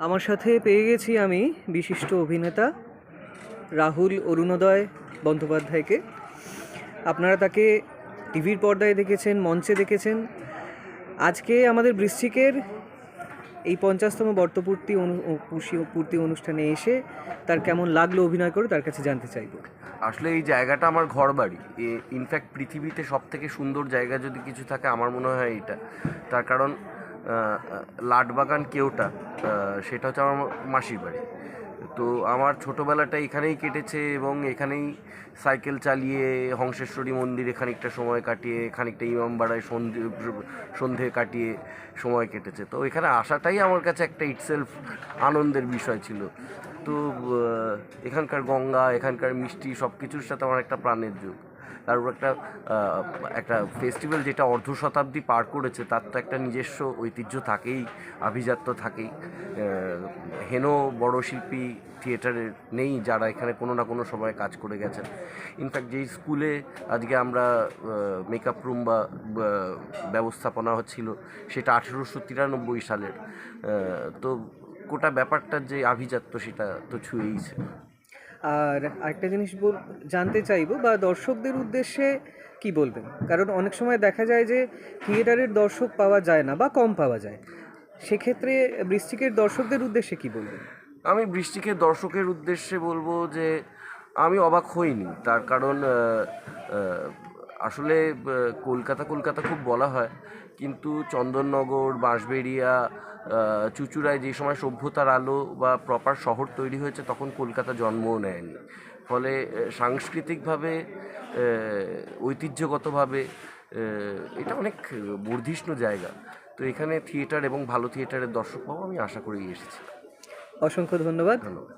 আমার সাথে পেয়ে গেছি আমি বিশিষ্ট অভিনেতা রাহুল অরুণোদয় বন্দ্যোপাধ্যায়কে। আপনারা তাকে টিভির পর্দায় দেখেছেন, মঞ্চে দেখেছেন। আজকে আমাদের বৃশ্চিকের এই 50তম পূর্তি অনুষ্ঠানে এসে তার কেমন লাগলো অভিনয় করে তার কাছে জানতে চাইব। আসলে এই জায়গাটা আমার ঘর বাড়ি। ইনফ্যাক্ট পৃথিবীতে সব থেকে সুন্দর জায়গা যদি কিছু থাকে আমার মনে হয় এটা। তার কারণ লাটবাগান কেওটা, সেটা হচ্ছে আমার মাসির বাড়ি। তো আমার ছোটোবেলাটা এখানেই কেটেছে এবং এখানেই সাইকেল চালিয়ে হংসেশ্বরী মন্দিরে খানিকটা সময় কাটিয়ে, খানিকটা ইমামবাড়ায় সন্ধে কাটিয়ে সময় কেটেছে। তো এখানে আসাটাই আমার কাছে একটা ইটসেলফ আনন্দের বিষয় ছিল। তো এখানকার গঙ্গা, এখানকার মিষ্টি সব কিছুর সাথে আমার একটা প্রাণের যোগ। তারপর একটা ফেস্টিভ্যাল যেটা অর্ধ শতাব্দী পার করেছে, তার তো একটা নিজস্ব ঐতিহ্য থাকেই, আভিজাত্য থাকেই। হেন বড় শিল্পী থিয়েটারের নেই যারা এখানে কোনো না কোনো সময় কাজ করে গেছেন। ইনফ্যাক্ট যেই স্কুলে আজকে আমরা মেকআপ রুম বা ব্যবস্থাপনা হচ্ছিল, সেটা 1893 সালের। তো গোটা ব্যাপারটার যে আভিজাত্য সেটা তো ছুঁয়েইছে। আর আরেকটা জিনিস জানতে চাইবো বা দর্শকদের উদ্দেশ্যে কি বলবেন, কারণ অনেক সময় দেখা যায় যে থিয়েটারের দর্শক পাওয়া যায় না বা কম পাওয়া যায়, সেক্ষেত্রে বৃশ্চিকের দর্শকদের উদ্দেশ্যে কি বলবেন? আমি বৃষ্টিকে দর্শকের উদ্দেশ্যে বলবো যে আমি অবাক হইনি। তার কারণ আসলে কলকাতা কলকাতা খুব বলা হয়, কিন্তু চন্দননগর, বাঁশবেড়িয়া, চুঁচুড়ায় যে সময় সভ্যতার আলো বা প্রপার শহর তৈরি হয়েছে তখন কলকাতা জন্মও নেয়নি। ফলে সাংস্কৃতিকভাবে, ঐতিহ্যগতভাবে এটা অনেক বর্ধিষ্ণু জায়গা। তো এখানে থিয়েটার এবং ভালো থিয়েটারের দর্শক পাবো আমি আশা করেই এসেছি। অসংখ্য ধন্যবাদ। ধন্যবাদ।